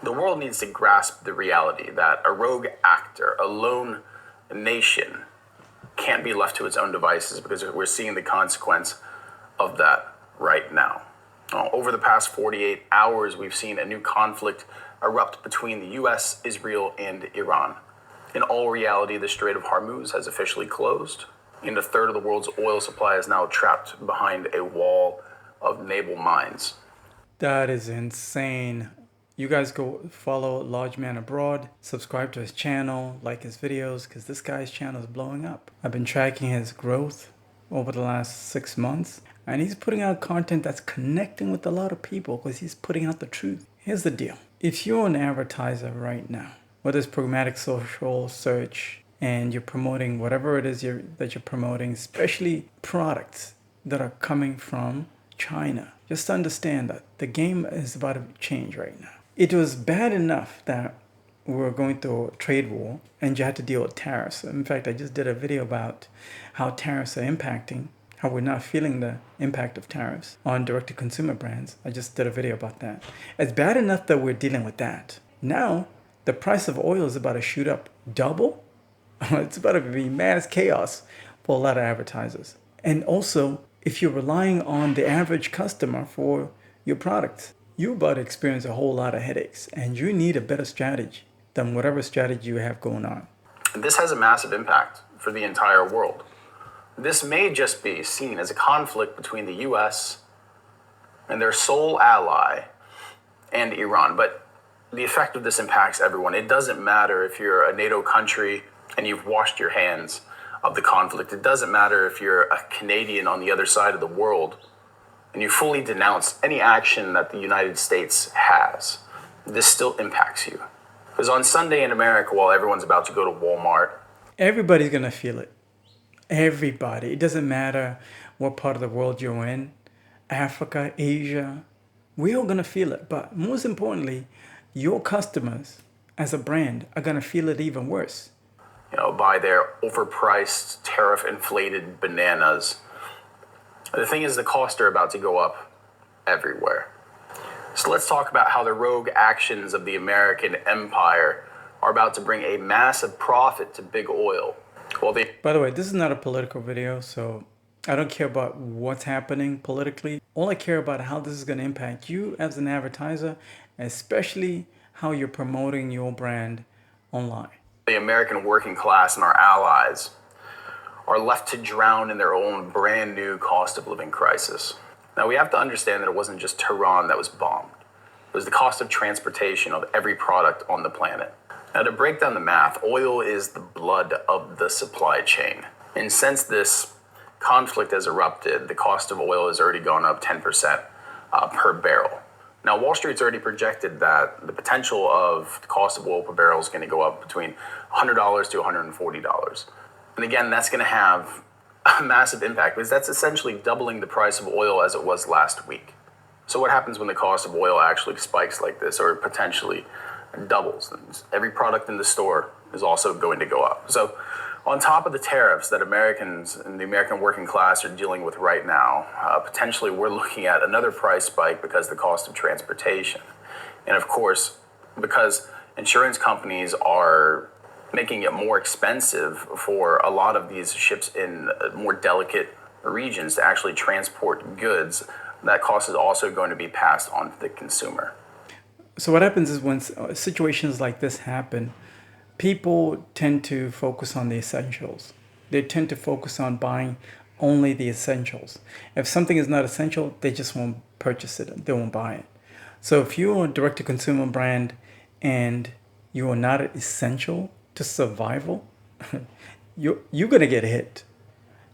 The world needs to grasp the reality that a rogue actor, a lone nation, can't be left to its own devices, because we're seeing the consequence of that right now. Over the past 48 hours, we've seen a new conflict erupt between the US, Israel, and Iran. In all reality, the Strait of Hormuz has officially closed, and a third of the world's oil supply is now trapped behind a wall of naval mines. That is insane. You guys go follow Large Man Abroad, subscribe to his channel, like his videos, because this guy's channel is blowing up. I've been tracking his growth over the last 6 months, and he's putting out content that's connecting with a lot of people because he's putting out the truth. Here's the deal. If you're an advertiser right now, whether it's programmatic social search, and you're promoting whatever it is that you're promoting, especially products that are coming from China, just understand that the game is about to change right now. It was bad enough that we were going through a trade war and you had to deal with tariffs. In fact, I just did a video about how tariffs are impacting, how we're not feeling the impact of tariffs on direct-to-consumer brands. I just did a video about that. It's bad enough that we're dealing with that. Now, the price of oil is about to shoot up double. It's about to be mass chaos for a lot of advertisers. And also, if you're relying on the average customer for your products, you're about to experience a whole lot of headaches, and you need a better strategy than whatever strategy you have going on. This has a massive impact for the entire world. This may just be seen as a conflict between the US and their sole ally and Iran, but the effect of this impacts everyone. It doesn't matter if you're a NATO country and you've washed your hands of the conflict. It doesn't matter if you're a Canadian on the other side of the world and you fully denounce any action that the United States has. This still impacts you. Because on Sunday in America, while everyone's about to go to Walmart, everybody's going to feel it. Everybody. It doesn't matter what part of the world you're in, Africa, Asia, we're all going to feel it. But most importantly, your customers as a brand are going to feel it even worse. Buy their overpriced, tariff-inflated bananas. The thing is, the costs are about to go up everywhere. So let's talk about how the rogue actions of the American empire are about to bring a massive profit to big oil. By the way, this is not a political video, so I don't care about what's happening politically. All I care about is how this is going to impact you as an advertiser, especially how you're promoting your brand online. The American working class and our allies are left to drown in their own brand new cost of living crisis. Now, we have to understand that it wasn't just Tehran that was bombed. It was the cost of transportation of every product on the planet. Now, to break down the math, oil is the blood of the supply chain. And since this conflict has erupted, the cost of oil has already gone up 10% per barrel. Now, Wall Street's already projected that the potential of the cost of oil per barrel is going to go up between $100 to $140. And again, that's going to have a massive impact because that's essentially doubling the price of oil as it was last week. So what happens when the cost of oil actually spikes like this, or potentially doubles? Every product in the store is also going to go up. So on top of the tariffs that Americans and the American working class are dealing with right now, potentially we're looking at another price spike because of the cost of transportation. And of course, because insurance companies are making it more expensive for a lot of these ships in more delicate regions to actually transport goods, that cost is also going to be passed on to the consumer. So what happens is when situations like this happen, people tend to focus on the essentials. They tend to focus on buying only the essentials. If something is not essential, they just won't purchase it. They won't buy it. So if you're a direct-to-consumer brand and you are not essential to survival, you're going to get hit.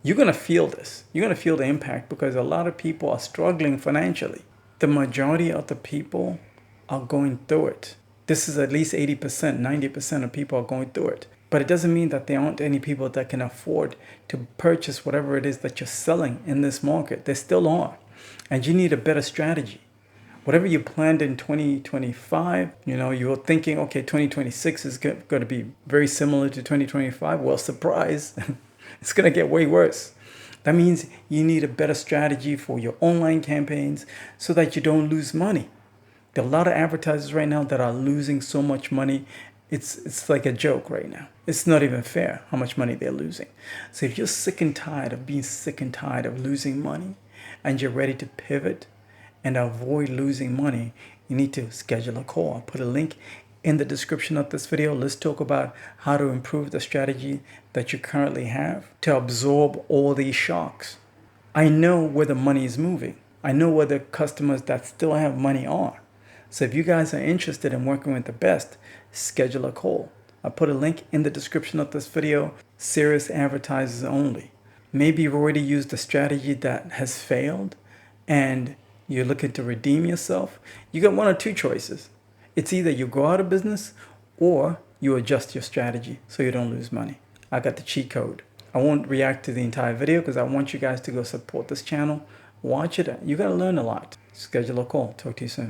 You're going to feel this. You're going to feel the impact because a lot of people are struggling financially. The majority of the people are going through it. This is at least 80%, 90% of people are going through it. But it doesn't mean that there aren't any people that can afford to purchase whatever it is that you're selling in this market. There still are. And you need a better strategy. Whatever you planned in 2025, you're thinking, okay, 2026 is going to be very similar to 2025. Well, surprise, it's going to get way worse. That means you need a better strategy for your online campaigns so that you don't lose money. There are a lot of advertisers right now that are losing so much money. It's like a joke right now. It's not even fair how much money they're losing. So if you're sick and tired of being sick and tired of losing money and you're ready to pivot and avoid losing money, you need to schedule a call. I'll put a link in the description of this video. Let's talk about how to improve the strategy that you currently have to absorb all these shocks. I know where the money is moving. I know where the customers that still have money are. So if you guys are interested in working with the best, schedule a call. I'll put a link in the description of this video. Serious advertisers only. Maybe you've already used a strategy that has failed and you're looking to redeem yourself. You got one or two choices. It's either you go out of business or you adjust your strategy so you don't lose money. I got the cheat code. I won't react to the entire video because I want you guys to go support this channel. Watch it. You got to learn a lot. Schedule a call. Talk to you soon.